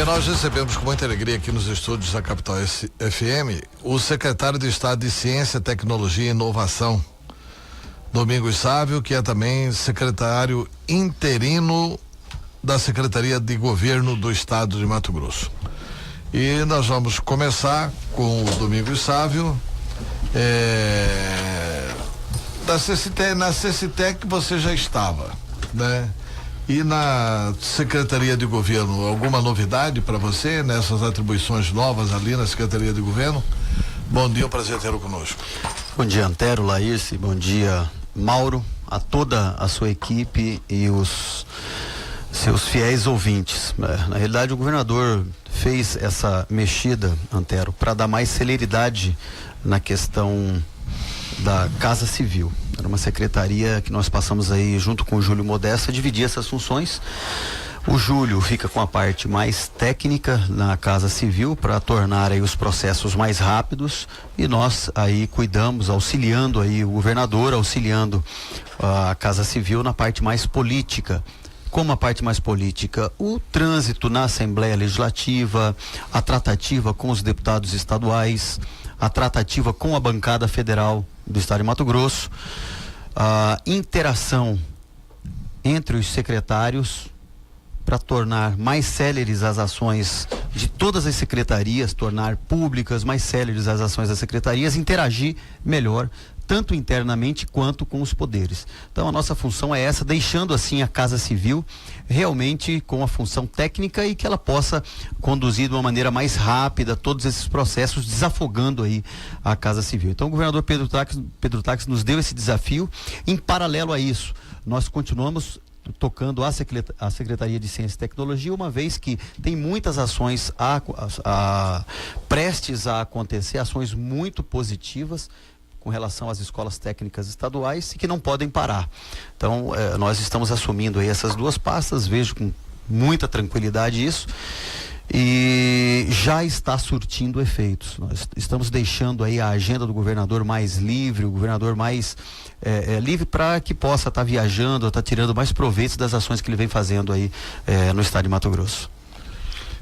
Nós recebemos com muita alegria aqui nos estúdios da Capital FM o secretário de Estado de Ciência, Tecnologia e Inovação, Domingos Sávio, que é também secretário interino da Secretaria de Governo do Estado de Mato Grosso. E nós vamos começar com o Domingos Sávio, na CCTEC você já estava, né? E na Secretaria de Governo, alguma novidade para você nessas atribuições novas ali na Secretaria de Governo? Bom dia, um prazer tê-lo conosco. Bom dia, Antero, Laírce, bom dia, Mauro, a toda a sua equipe e os seus fiéis ouvintes. Na realidade, o governador fez essa mexida, Antero, para dar mais celeridade na questão da Casa Civil. Era uma secretaria que nós passamos aí junto com o Júlio Modesta a dividir essas funções. O Júlio fica com a parte mais técnica na Casa Civil para tornar aí os processos mais rápidos, e nós aí cuidamos, auxiliando aí o governador, auxiliando a Casa Civil na parte mais política. Como a parte mais política, o trânsito na Assembleia Legislativa, a tratativa com os deputados estaduais, a tratativa com a bancada federal do Estado de Mato Grosso, a interação entre os secretários para tornar mais céleres as ações de todas as secretarias, tornar públicas, mais céleres as ações das secretarias, interagir melhor, tanto internamente quanto com os poderes. Então a nossa função é essa, deixando assim a Casa Civil realmente com a função técnica e que ela possa conduzir de uma maneira mais rápida todos esses processos, desafogando aí a Casa Civil. Então o governador Pedro Táxi nos deu esse desafio. Em paralelo a isso, nós continuamos tocando a Secretaria de Ciência e Tecnologia, uma vez que tem muitas ações prestes a acontecer, ações muito positivas com relação às escolas técnicas estaduais e que não podem parar. Então, nós estamos assumindo aí essas duas pastas, vejo com muita tranquilidade isso, e já está surtindo efeitos. Nós estamos deixando aí a agenda do governador mais livre, o governador mais livre para que possa estar viajando, estar tirando mais proveitos das ações que ele vem fazendo aí no estado de Mato Grosso.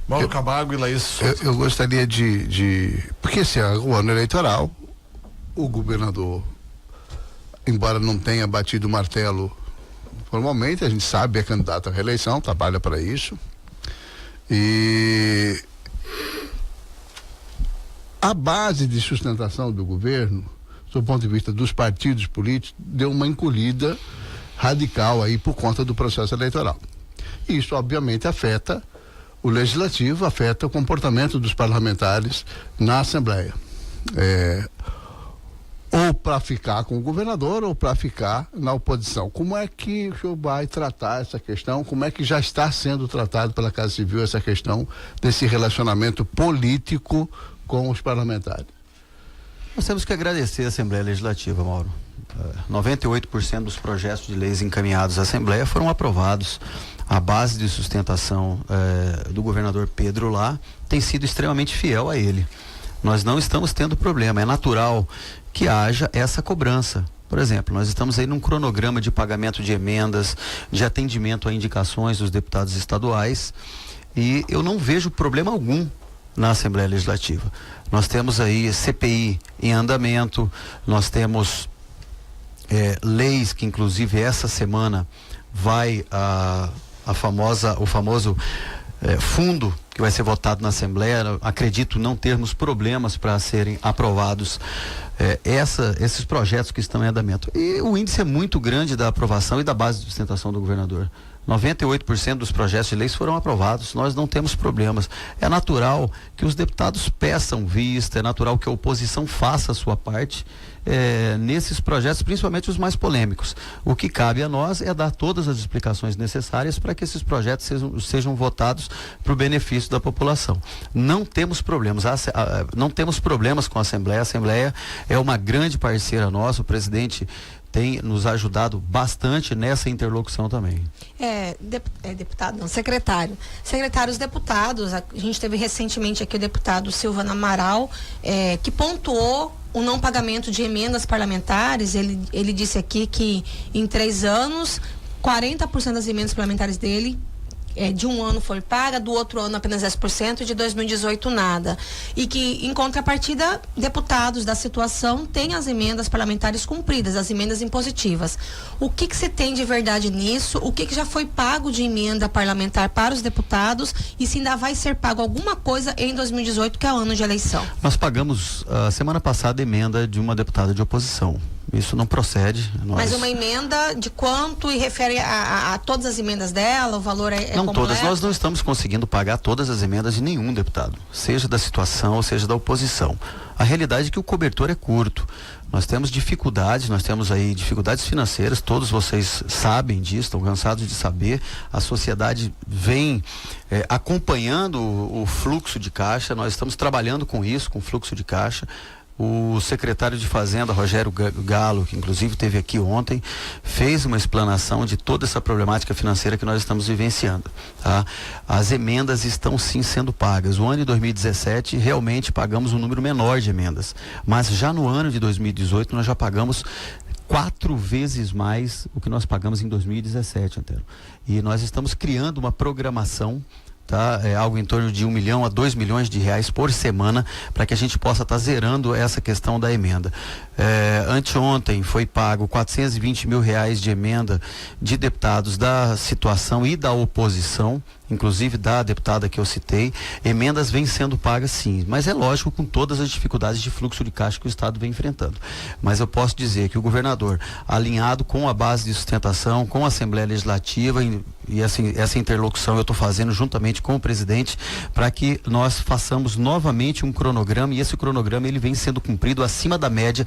Mauro Camargo e Laís. Eu gostaria porque esse é o ano eleitoral, o governador, embora não tenha batido o martelo formalmente, a gente sabe, é candidato à reeleição, trabalha para isso. E a base de sustentação do governo, do ponto de vista dos partidos políticos, deu uma encolhida radical aí por conta do processo eleitoral. E isso obviamente afeta o legislativo, afeta o comportamento dos parlamentares na Assembleia. Ou para ficar com o governador ou para ficar na oposição. Como é que o senhor vai tratar essa questão? Como é que já está sendo tratado pela Casa Civil essa questão desse relacionamento político com os parlamentares? Nós temos que agradecer a Assembleia Legislativa, Mauro. 98% dos projetos de leis encaminhados à Assembleia foram aprovados. A base de sustentação do governador Pedro lá tem sido extremamente fiel a ele. Nós não estamos tendo problema, é natural que haja essa cobrança. Por exemplo, nós estamos aí num cronograma de pagamento de emendas, de atendimento a indicações dos deputados estaduais, e eu não vejo problema algum na Assembleia Legislativa. Nós temos aí CPI em andamento, nós temos leis que inclusive essa semana vai o famoso fundo que vai ser votado na Assembleia. Acredito não termos problemas para serem aprovados esses projetos que estão em andamento. E o índice é muito grande da aprovação e da base de sustentação do governador. 98% dos projetos de leis foram aprovados, nós não temos problemas. É natural que os deputados peçam vista, é natural que a oposição faça a sua parte nesses projetos, principalmente os mais polêmicos. O que cabe a nós é dar todas as explicações necessárias para que esses projetos sejam votados para o benefício da população. Não temos problemas, não temos problemas com a Assembleia. A Assembleia é uma grande parceira nossa, o presidente tem nos ajudado bastante nessa interlocução também. Deputado, não, secretário. Secretários deputados, a gente teve recentemente aqui o deputado Silvano Amaral, que pontuou o não pagamento de emendas parlamentares. Ele disse aqui que em 3 anos, 40% das emendas parlamentares dele de um ano foi paga, do outro ano apenas 10% e de 2018 nada. E que, em contrapartida, deputados da situação têm as emendas parlamentares cumpridas, as emendas impositivas. O que se tem de verdade nisso? O que já foi pago de emenda parlamentar para os deputados e se ainda vai ser pago alguma coisa em 2018, que é o ano de eleição? Nós pagamos semana passada emenda de uma deputada de oposição. Isso não procede. Mas uma emenda de quanto e refere a todas as emendas dela? O valor é não completo? Todas. Nós não estamos conseguindo pagar todas as emendas de nenhum deputado, seja da situação ou seja da oposição. A realidade é que o cobertor é curto. Nós temos dificuldades, dificuldades financeiras, todos vocês sabem disso, estão cansados de saber. A sociedade vem acompanhando o fluxo de caixa, nós estamos trabalhando com isso, com o fluxo de caixa. O secretário de Fazenda, Rogério Galo, que inclusive esteve aqui ontem, fez uma explanação de toda essa problemática financeira que nós estamos vivenciando. Tá? As emendas estão sim sendo pagas. O ano de 2017 realmente pagamos um número menor de emendas, mas já no ano de 2018 nós já pagamos 4 vezes mais o que nós pagamos em 2017, Antero. E nós estamos criando uma programação, tá? Algo em torno de 1 milhão a 2 milhões de reais por semana, para que a gente possa estar zerando essa questão da emenda. Anteontem foi pago 420 mil reais de emenda de deputados da situação e da oposição, inclusive da deputada que eu citei. Emendas vêm sendo pagas sim, mas é lógico, com todas as dificuldades de fluxo de caixa que o Estado vem enfrentando. Mas eu posso dizer que o governador, alinhado com a base de sustentação, com a Assembleia Legislativa, e assim, essa interlocução eu estou fazendo juntamente com o presidente, para que nós façamos novamente um cronograma, e esse cronograma ele vem sendo cumprido acima da média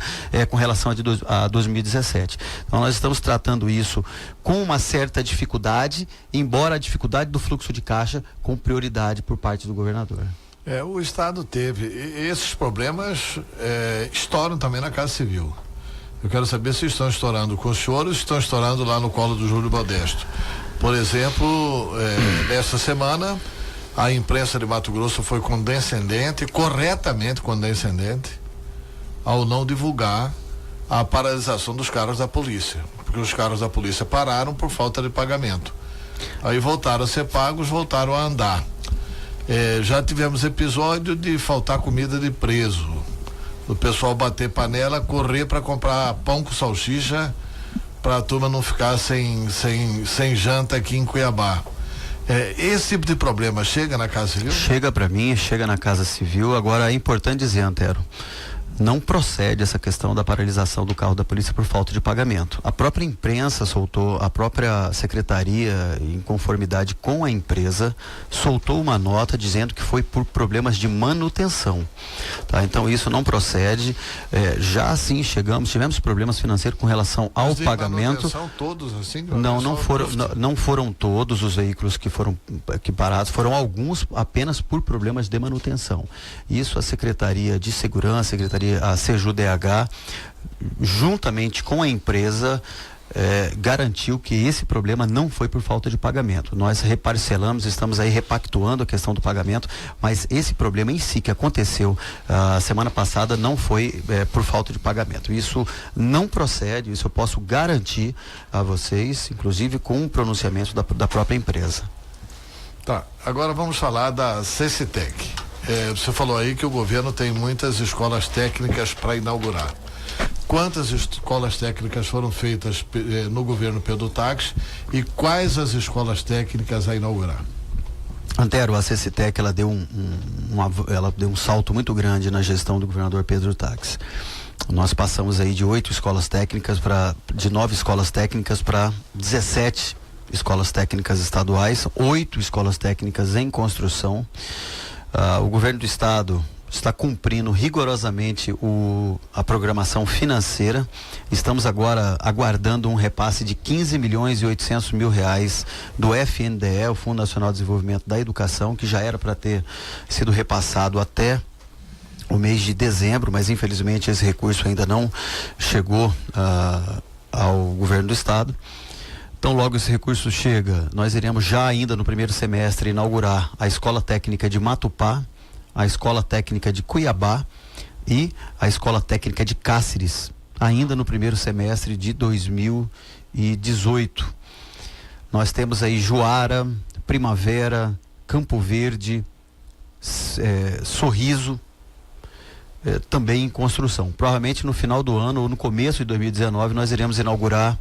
com relação a 2017. Então nós estamos tratando isso com uma certa dificuldade, embora a dificuldade do fluxo de caixa com prioridade por parte do governador. O Estado teve esses problemas, estouram também na Casa Civil. Eu quero saber se estão estourando com os senhores ou estão estourando lá no colo do Júlio Modesto. Por exemplo, nesta semana a imprensa de Mato Grosso foi condescendente, corretamente condescendente, ao não divulgar a paralisação dos carros da polícia, porque os carros da polícia pararam por falta de pagamento. Aí voltaram a ser pagos, voltaram a andar. Já tivemos episódio de faltar comida de preso, do pessoal bater panela, correr para comprar pão com salsicha, para a turma não ficar sem janta aqui em Cuiabá. Esse tipo de problema chega na Casa Civil? Chega para mim, chega na Casa Civil. Agora é importante dizer, Antero, não procede essa questão da paralisação do carro da polícia por falta de pagamento. A própria imprensa soltou, a própria secretaria, em conformidade com a empresa, soltou uma nota dizendo que foi por problemas de manutenção. Tá? Então isso não procede. Já assim tivemos problemas financeiros com relação ao pagamento. Todos assim? Não foram todos os veículos que foram parados, foram alguns apenas por problemas de manutenção. Isso a Secretaria de Segurança, a CEJU-DH, juntamente com a empresa, garantiu que esse problema não foi por falta de pagamento. Nós reparcelamos, estamos aí repactuando a questão do pagamento, mas esse problema em si que aconteceu semana passada não foi por falta de pagamento. Isso não procede, isso eu posso garantir a vocês, inclusive com um pronunciamento da própria empresa. Tá, agora vamos falar da CECITEC. Você falou aí que o governo tem muitas escolas técnicas para inaugurar. Quantas escolas técnicas foram feitas no governo Pedro Taques e quais as escolas técnicas a inaugurar? Antero, a CECITEC ela deu um salto muito grande na gestão do governador Pedro Taques. Nós passamos aí de 9 escolas técnicas para 17 escolas técnicas estaduais, 8 escolas técnicas em construção. O governo do estado está cumprindo rigorosamente a programação financeira. Estamos agora aguardando um repasse de 15 milhões e 800 mil reais do FNDE, o Fundo Nacional de Desenvolvimento da Educação, que já era para ter sido repassado até o mês de dezembro, mas infelizmente esse recurso ainda não chegou ao governo do estado. Então, logo esse recurso chega, nós iremos já ainda no primeiro semestre inaugurar a Escola Técnica de Matupá, a Escola Técnica de Cuiabá e a Escola Técnica de Cáceres, ainda no primeiro semestre de 2018. Nós temos aí Juara, Primavera, Campo Verde, Sorriso, também em construção. Provavelmente no final do ano ou no começo de 2019 nós iremos inaugurar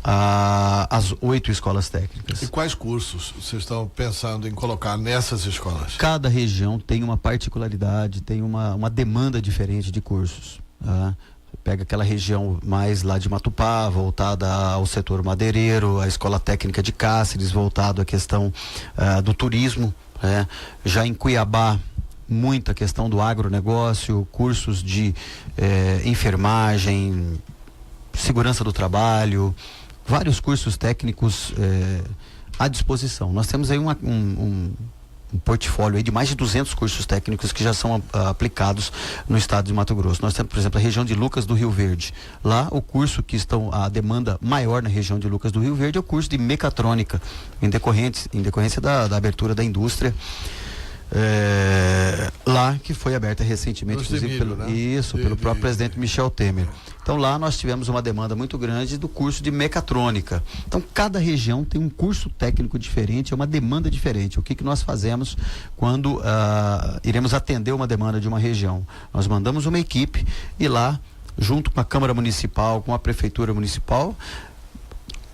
as 8 escolas técnicas. E quais cursos vocês estão pensando em colocar nessas escolas? Cada região tem uma particularidade, tem uma demanda diferente de cursos. Tá? Pega aquela região mais lá de Matupá, voltada ao setor madeireiro, a escola técnica de Cáceres, voltado à questão do turismo. Já em Cuiabá, muita questão do agronegócio, cursos de enfermagem, segurança do trabalho, vários cursos técnicos à disposição. Nós temos aí um portfólio aí de mais de 200 cursos técnicos que já são aplicados no estado de Mato Grosso. Nós temos, por exemplo, a região de Lucas do Rio Verde. Lá, o curso que a demanda maior na região de Lucas do Rio Verde é o curso de mecatrônica, em decorrência da abertura da indústria. Lá que foi aberta recentemente, inclusive pelo próprio presidente Michel Temer. Então lá nós tivemos uma demanda muito grande do curso de mecatrônica. Então cada região tem um curso técnico diferente, é uma demanda diferente. O que nós fazemos quando iremos atender uma demanda de uma região? Nós mandamos uma equipe e lá, junto com a Câmara Municipal, com a Prefeitura Municipal,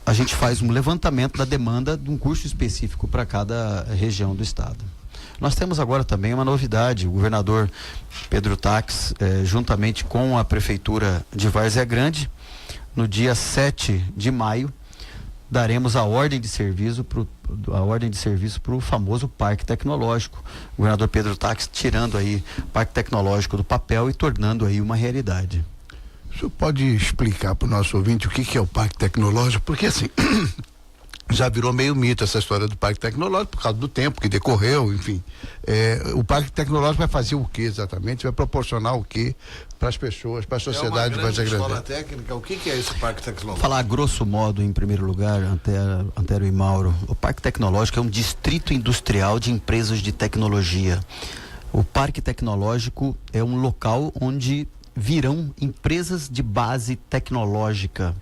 a gente faz um levantamento da demanda de um curso específico para cada região do estado. Nós temos agora também uma novidade. O governador Pedro Taques, juntamente com a Prefeitura de Várzea Grande, no dia 7 de maio, daremos a ordem de serviço para o famoso Parque Tecnológico. O governador Pedro Taques tirando aí o Parque Tecnológico do papel e tornando aí uma realidade. O senhor pode explicar para o nosso ouvinte o que é o Parque Tecnológico? Porque assim... já virou meio mito essa história do Parque Tecnológico por causa do tempo que decorreu, enfim. O Parque Tecnológico vai fazer o que exatamente? Vai proporcionar o que para as pessoas, para a sociedade de Várzea Grande? Escola técnica, o que é esse Parque Tecnológico? Falar grosso modo, em primeiro lugar, Antero e Mauro, o Parque Tecnológico é um distrito industrial de empresas de tecnologia. O Parque Tecnológico é um local onde virão empresas de base tecnológica.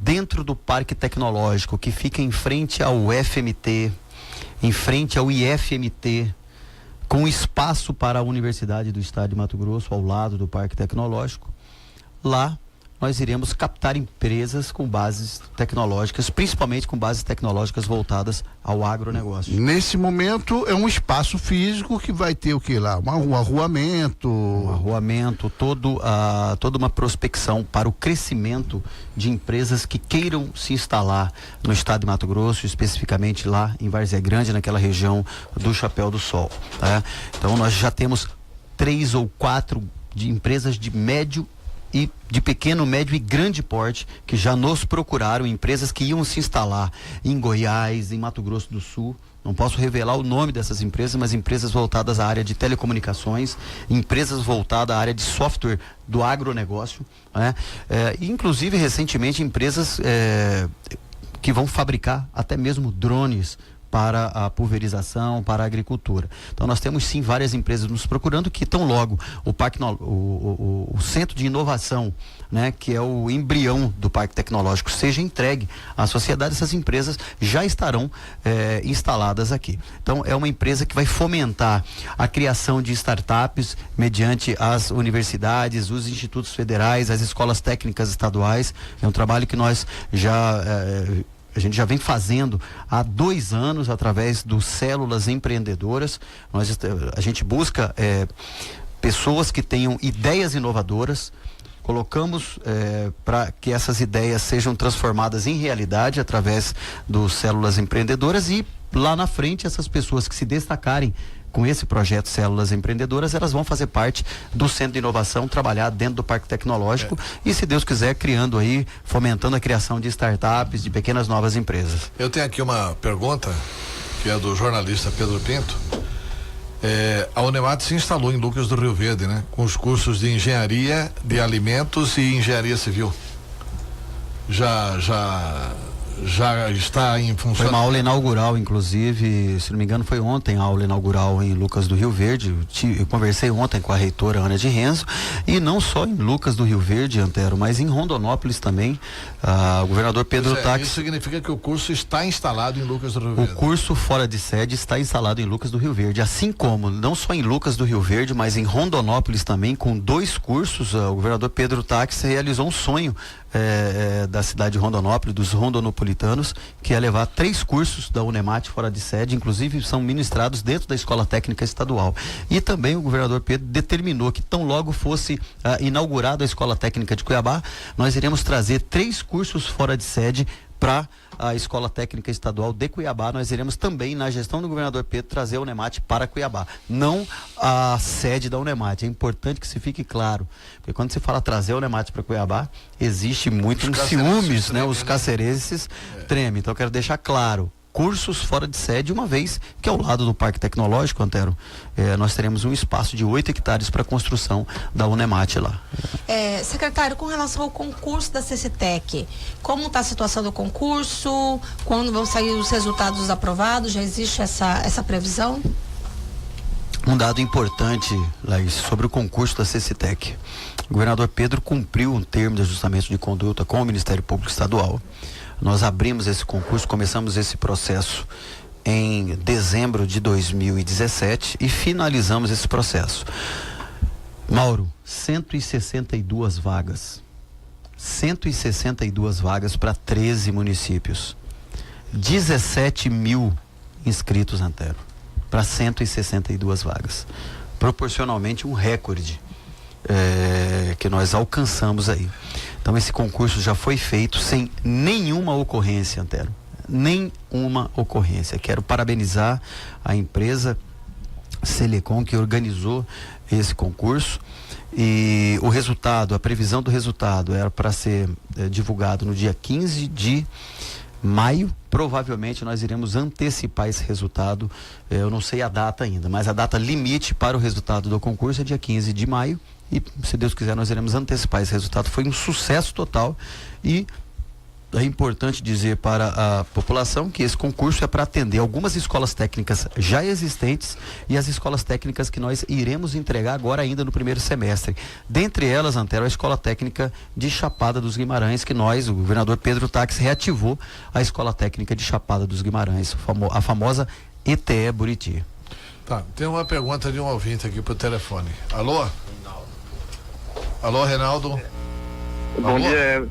Dentro do Parque Tecnológico, que fica em frente ao FMT, em frente ao IFMT, com espaço para a Universidade do Estado de Mato Grosso, ao lado do Parque Tecnológico, lá nós iremos captar empresas com bases tecnológicas, principalmente com bases tecnológicas voltadas ao agronegócio. Nesse momento é um espaço físico que vai ter o que lá? Um arruamento? Um arruamento, toda uma prospecção para o crescimento de empresas que queiram se instalar no estado de Mato Grosso, especificamente lá em Várzea Grande, naquela região do Chapéu do Sol. Então nós já temos 3 ou 4 de empresas de médio e de pequeno, médio e grande porte que já nos procuraram, empresas que iam se instalar em Goiás, em Mato Grosso do Sul. Não posso revelar o nome dessas empresas, mas empresas voltadas à área de telecomunicações, empresas voltadas à área de software do agronegócio, inclusive recentemente empresas que vão fabricar até mesmo drones para a pulverização, para a agricultura. Então nós temos sim várias empresas nos procurando que tão logo o centro de inovação, que é o embrião do Parque Tecnológico, seja entregue à sociedade, essas empresas já estarão instaladas aqui. Então é uma empresa que vai fomentar a criação de startups mediante as universidades, os institutos federais, as escolas técnicas estaduais. É um trabalho que nós a gente já vem fazendo há 2 anos através do Células Empreendedoras. A gente busca pessoas que tenham ideias inovadoras, colocamos para que essas ideias sejam transformadas em realidade através do Células Empreendedoras, e lá na frente essas pessoas que se destacarem com esse projeto Células Empreendedoras, elas vão fazer parte do Centro de Inovação, trabalhar dentro do Parque Tecnológico e, se Deus quiser, criando aí, fomentando a criação de startups, de pequenas novas empresas. Eu tenho aqui uma pergunta, que é do jornalista Pedro Pinto. A Unemat se instalou em Lucas do Rio Verde, com os cursos de Engenharia de Alimentos e Engenharia Civil. já está em função. Foi uma aula inaugural, inclusive, se não me engano, foi ontem a aula inaugural em Lucas do Rio Verde. Eu conversei ontem com a reitora Ana de Renzo, e não só em Lucas do Rio Verde, Antero, mas em Rondonópolis também. O governador Pedro Táxi. Isso significa que o curso está instalado em Lucas do Rio Verde. O curso fora de sede está instalado em Lucas do Rio Verde, assim como não só em Lucas do Rio Verde, mas em Rondonópolis também, com 2 cursos. O governador Pedro Táxi realizou um sonho da cidade de Rondonópolis, dos rondonopolitanos, que é levar 3 cursos da Unemat fora de sede, inclusive são ministrados dentro da Escola Técnica Estadual. E também o governador Pedro determinou que tão logo fosse inaugurada a Escola Técnica de Cuiabá, nós iremos trazer 3 cursos fora de sede para a Escola Técnica Estadual de Cuiabá. Nós iremos também, na gestão do governador Pedro, trazer a Unemat para Cuiabá, não a sede da Unemat. É importante que se fique claro, porque quando se fala trazer a Unemat para Cuiabá, existe muito ciúmes, né? Os cacerenses tremem. Então eu quero deixar claro: cursos fora de sede, uma vez que ao lado do Parque Tecnológico, Antero, nós teremos um espaço de 8 hectares para a construção da Unemat lá. Secretário, com relação ao concurso da CCTEC, como está a situação do concurso? Quando vão sair os resultados aprovados? Já existe essa previsão? Um dado importante, Laís, sobre o concurso da CCTEC. O governador Pedro cumpriu um termo de ajustamento de conduta com o Ministério Público Estadual. Nós abrimos esse concurso, começamos esse processo em dezembro de 2017 e finalizamos esse processo. Mauro, 162 vagas. 162 vagas para 13 municípios. 17 mil inscritos, Antero, para 162 vagas. Proporcionalmente um recorde que nós alcançamos aí. Então esse concurso já foi feito sem nenhuma ocorrência, Antero. Nenhuma ocorrência. Quero parabenizar a empresa Celecom que organizou esse concurso, e o resultado, a previsão do resultado era para ser divulgado no dia 15 de maio. Provavelmente nós iremos antecipar esse resultado, eu não sei a data ainda, mas a data limite para o resultado do concurso é dia 15 de maio, e se Deus quiser nós iremos antecipar esse resultado. Foi um sucesso total, e é importante dizer para a população que esse concurso é para atender algumas escolas técnicas já existentes e as escolas técnicas que nós iremos entregar agora ainda no primeiro semestre. Dentre elas, Antero, a Escola Técnica de Chapada dos Guimarães, que o governador Pedro Táxi reativou a Escola Técnica de Chapada dos Guimarães, a famosa ETE Buriti. Tá, tem uma pergunta de um ouvinte aqui pro telefone. Alô? Alô, Reinaldo? Bom dia.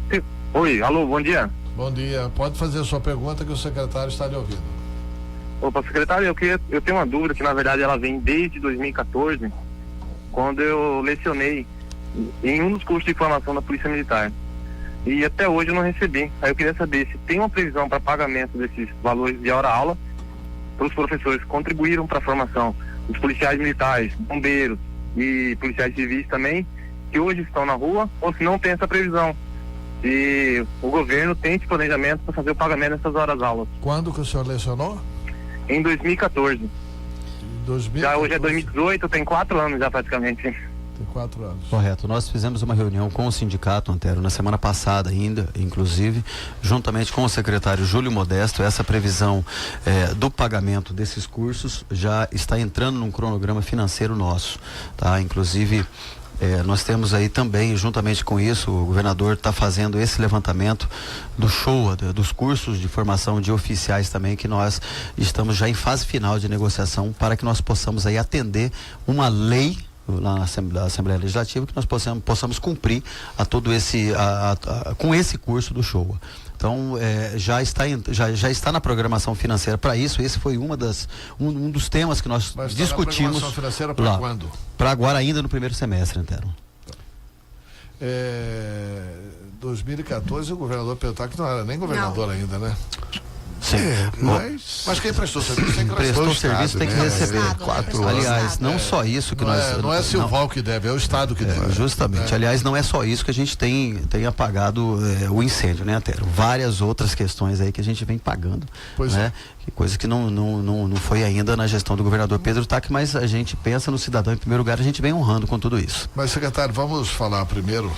Oi, alô, bom dia. Bom dia. Pode fazer a sua pergunta que o secretário está lhe ouvindo. Opa, secretário, eu tenho uma dúvida que na verdade ela vem desde 2014, quando eu lecionei em um dos cursos de formação da Polícia Militar. E até hoje eu não recebi. Aí eu queria saber se tem uma previsão para pagamento desses valores de hora-aula para os professores que contribuíram para a formação, os policiais militares, bombeiros e policiais civis também, que hoje estão na rua, ou se não tem essa previsão. E o governo tem esse planejamento para fazer o pagamento dessas horas-aulas. Quando que o senhor lecionou? Em 2014. 2014. Já hoje é 2018, tem 4 anos já praticamente. Tem 4 anos. Correto. Nós fizemos uma reunião com o sindicato, Antero, na semana passada ainda, inclusive, juntamente com o secretário Júlio Modesto. Essa previsão do pagamento desses cursos já está entrando num cronograma financeiro nosso, tá? Inclusive, nós temos aí também, juntamente com isso, o governador está fazendo esse levantamento do SHOA, dos cursos de formação de oficiais também, que nós estamos já em fase final de negociação para que nós possamos aí atender uma lei lá na Assembleia Legislativa, que nós possamos cumprir com esse curso do SHOA. Então, já está na programação financeira para isso. Esse foi um dos temas que nós discutimos. Programação financeira para quando? Para agora, ainda no primeiro semestre, Antero. 2014 o governador Pedro Táxi não era nem governador ainda, né? Sim. Mas quem prestou serviço tem que prestou serviço tem que receber. Aliás, não só isso que não é Silval que deve, é o Estado que deve. Justamente. Aliás, não é só isso que a gente tem apagado o incêndio, né, Antero? Várias outras questões aí que a gente vem pagando. Pois né? Coisa que não foi ainda na gestão do governador Pedro Táxi, mas a gente pensa no cidadão em primeiro lugar, a gente vem honrando com tudo isso. Mas, secretário, vamos falar primeiro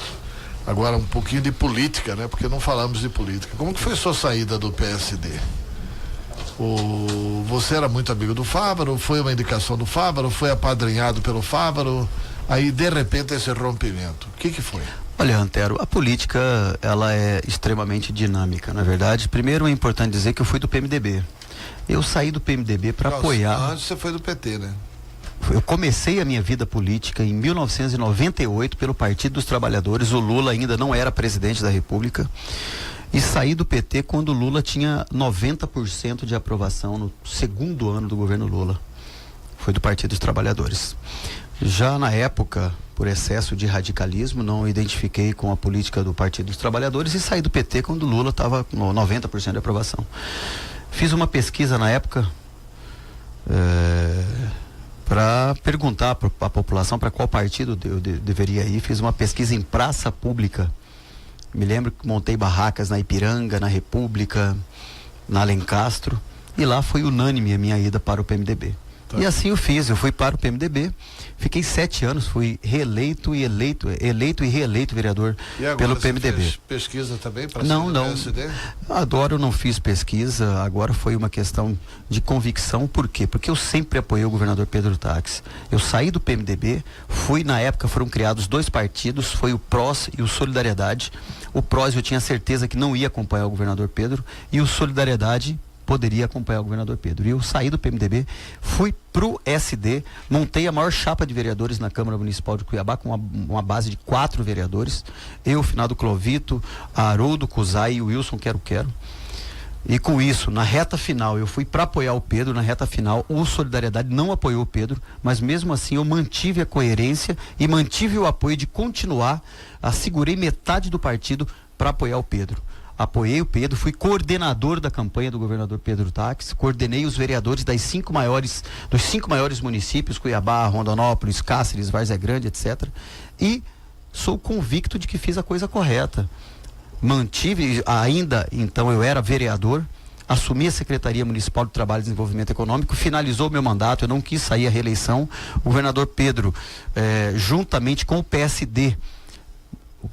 Agora um pouquinho de política, né? Porque não falamos de política. Como que foi sua saída do PSD? Você era muito amigo do Fávaro, foi uma indicação do Fávaro, foi apadrinhado pelo Fávaro, aí de repente esse rompimento. O que foi? Olha, Antero, a política, ela é extremamente dinâmica, na verdade. Primeiro é importante dizer que eu fui do PMDB. Eu saí do PMDB para apoiar... Antes você foi do PT, né? Eu comecei a minha vida política em 1998 pelo Partido dos Trabalhadores. O Lula ainda não era presidente da República. E saí do PT quando o Lula tinha 90% de aprovação no segundo ano do governo Lula. Foi do Partido dos Trabalhadores. Já na época, por excesso de radicalismo, não identifiquei com a política do Partido dos Trabalhadores e saí do PT quando o Lula estava com 90% de aprovação. Fiz uma pesquisa na época para perguntar para a população para qual partido eu deveria ir. Fiz uma pesquisa em praça pública. Me lembro que montei barracas na Ipiranga, na República, na Alencastro, e lá foi unânime a minha ida para o PMDB. E assim eu fiz, eu fui para o PMDB, fiquei 7 anos, fui eleito e reeleito vereador pelo PMDB. Você fez pesquisa também para não, ser do PSD? Agora eu não fiz pesquisa, agora foi uma questão de convicção. Por quê? Porque eu sempre apoiei o governador Pedro Táxi. Eu saí do PMDB, na época foram criados 2 partidos, foi o PROS e o Solidariedade. O PROS eu tinha certeza que não ia acompanhar o governador Pedro, e o Solidariedade poderia acompanhar o governador Pedro. E eu saí do PMDB, fui pro SD, montei a maior chapa de vereadores na Câmara Municipal de Cuiabá, com uma base de 4 vereadores. Eu, finado Clovito, Haroldo Cusai e o Wilson Quero. E com isso, na reta final, eu fui para apoiar o Pedro. Na reta final, o Solidariedade não apoiou o Pedro, mas mesmo assim eu mantive a coerência e mantive o apoio de continuar, segurei metade do partido para apoiar o Pedro. Apoiei o Pedro, fui coordenador da campanha do governador Pedro Táxi, coordenei os vereadores dos 5 maiores municípios, Cuiabá, Rondonópolis, Cáceres, Várzea Grande, etc. E sou convicto de que fiz a coisa correta. Mantive, ainda então eu era vereador, assumi a Secretaria Municipal de Trabalho e Desenvolvimento Econômico, finalizou meu mandato, eu não quis sair à reeleição. O governador Pedro, juntamente com o PSD,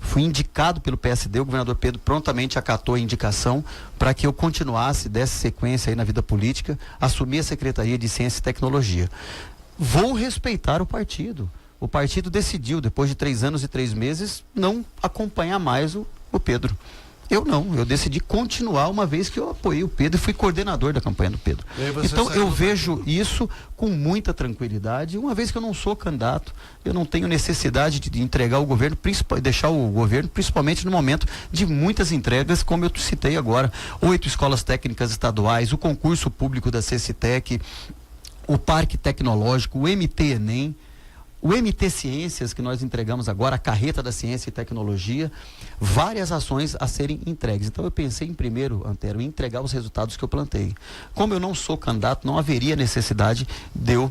fui indicado pelo PSD, o governador Pedro prontamente acatou a indicação para que eu continuasse, desse sequência aí na vida política, assumir a Secretaria de Ciência e Tecnologia. Vou respeitar o partido. O partido decidiu, depois de 3 anos e 3 meses, não acompanhar mais o Pedro. Eu decidi continuar, uma vez que eu apoiei o Pedro e fui coordenador da campanha do Pedro. Então eu vejo isso com muita tranquilidade, uma vez que eu não sou candidato, eu não tenho necessidade de entregar o governo, deixar o governo, principalmente no momento de muitas entregas, como eu citei agora, 8 escolas técnicas estaduais, o concurso público da CCTEC, o Parque Tecnológico, o MT Enem, o MT Ciências, que nós entregamos agora, a Carreta da Ciência e Tecnologia, várias ações a serem entregues. Então eu pensei em primeiro, Antero, em entregar os resultados que eu plantei. Como eu não sou candidato, não haveria necessidade de eu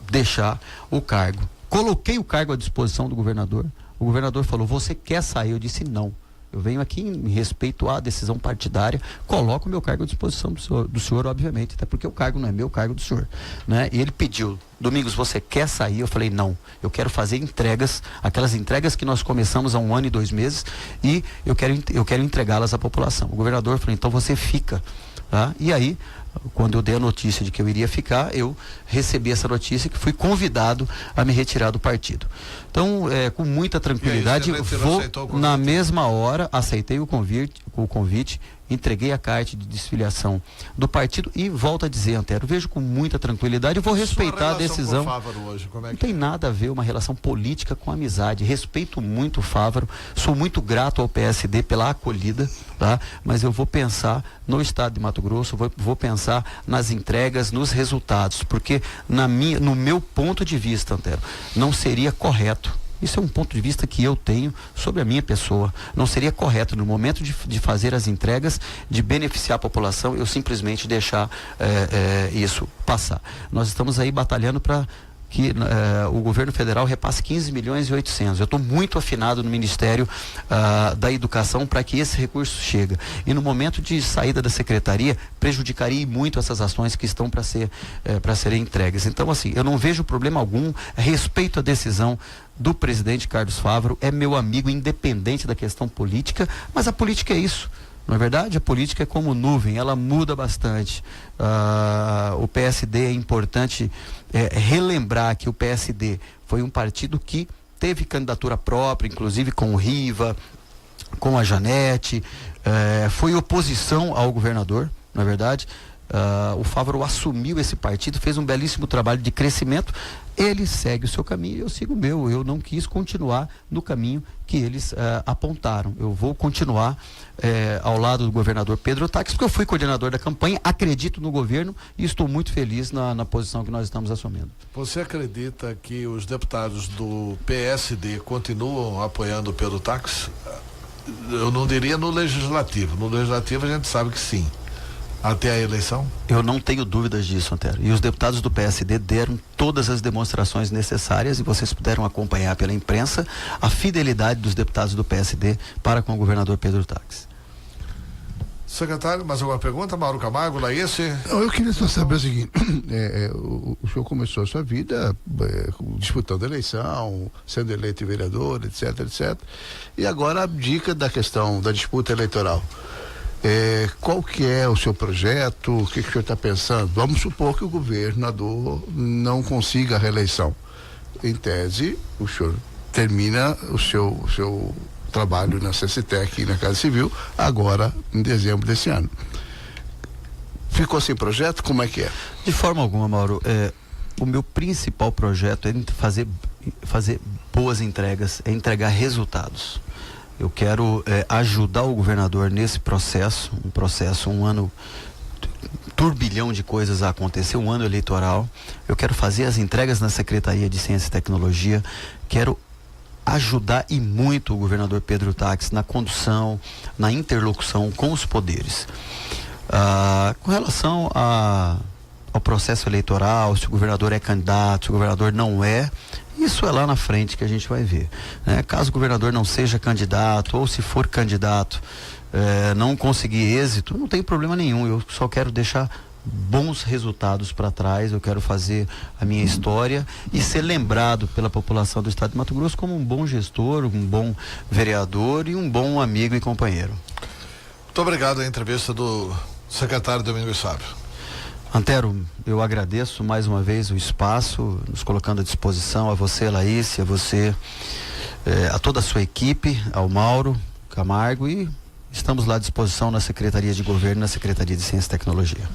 deixar o cargo. Coloquei o cargo à disposição do governador. O governador falou: você quer sair? Eu disse não. Eu venho aqui em respeito à decisão partidária, coloco o meu cargo à disposição do senhor, obviamente, até porque o cargo não é meu, o cargo do senhor, né? E ele pediu: Domingos, você quer sair? Eu falei: não, eu quero fazer entregas, aquelas entregas que nós começamos há 1 ano e 2 meses, e eu quero entregá-las à população. O governador falou: então você fica, tá? E aí, quando eu dei a notícia de que eu iria ficar, eu recebi essa notícia, que fui convidado a me retirar do partido. Então, com muita tranquilidade, na mesma hora, aceitei o convite, entreguei a carta de desfiliação do partido e volto a dizer, Antero, vejo com muita tranquilidade, eu vou respeitar a decisão. Com o Fávaro hoje, como é que não tem nada a ver uma relação política com amizade. Respeito muito o Fávaro, sou muito grato ao PSD pela acolhida, tá? Mas eu vou pensar no estado de Mato Grosso, vou pensar nas entregas, nos resultados, porque no meu ponto de vista, Antero, não seria correto. Isso é um ponto de vista que eu tenho sobre a minha pessoa. Não seria correto, no momento de fazer as entregas, de beneficiar a população, eu simplesmente deixar isso passar. Nós estamos aí batalhando para que o governo federal repasse 15 milhões e 800. Eu estou muito afinado no Ministério da Educação para que esse recurso chegue. E no momento de saída da secretaria, prejudicaria muito essas ações que estão para serem entregues. Então, assim, eu não vejo problema algum, respeito a decisão do presidente Carlos Fávaro, é meu amigo, independente da questão política, mas a política é isso. Não é verdade? A política é como nuvem, ela muda bastante. O PSD, é importante relembrar que o PSD foi um partido que teve candidatura própria, inclusive com o Riva, com a Janete, foi oposição ao governador, não é verdade? O Fávaro assumiu esse partido, fez um belíssimo trabalho de crescimento. Ele segue o seu caminho, eu sigo o meu. Eu não quis continuar no caminho que eles apontaram. Eu vou continuar ao lado do governador Pedro Táxi, porque eu fui coordenador da campanha, acredito no governo e estou muito feliz na posição que nós estamos assumindo. Você acredita que os deputados do PSD continuam apoiando o Pedro Táxi? Eu não diria no legislativo. No legislativo a gente sabe que sim. Até a eleição? Eu não tenho dúvidas disso, Antero. E os deputados do PSD deram todas as demonstrações necessárias e vocês puderam acompanhar pela imprensa a fidelidade dos deputados do PSD para com o governador Pedro Táxi. Secretário, mais alguma pergunta? Mauro Camargo, Laísse? Eu queria só saber o seguinte, o senhor começou a sua vida disputando a eleição, sendo eleito vereador, etc, etc. E agora abdica da questão da disputa eleitoral. Qual que é o seu projeto? O que o senhor está pensando? Vamos supor que o governador não consiga a reeleição. Em tese, o senhor termina o seu trabalho na CCTEC e na Casa Civil agora em dezembro desse ano. Ficou sem projeto? Como é que é? De forma alguma, Mauro. O meu principal projeto é fazer boas entregas, é entregar resultados. Eu quero ajudar o governador nesse processo, um ano, turbilhão de coisas a acontecer, um ano eleitoral. Eu quero fazer as entregas na Secretaria de Ciência e Tecnologia, quero ajudar e muito o governador Pedro Táxi na condução, na interlocução com os poderes. Com relação ao processo eleitoral, se o governador é candidato, se o governador não é, isso é lá na frente que a gente vai ver, né? Caso o governador não seja candidato, ou se for candidato, não conseguir êxito, não tem problema nenhum. Eu só quero deixar bons resultados para trás, eu quero fazer a minha história e ser lembrado pela população do estado de Mato Grosso como um bom gestor, um bom vereador e um bom amigo e companheiro. Muito obrigado a entrevista do secretário Domingos Sávio. Antero, eu agradeço mais uma vez o espaço, nos colocando à disposição, a você, Laís, a você, a toda a sua equipe, ao Mauro Camargo, e estamos lá à disposição na Secretaria de Governo e na Secretaria de Ciência e Tecnologia.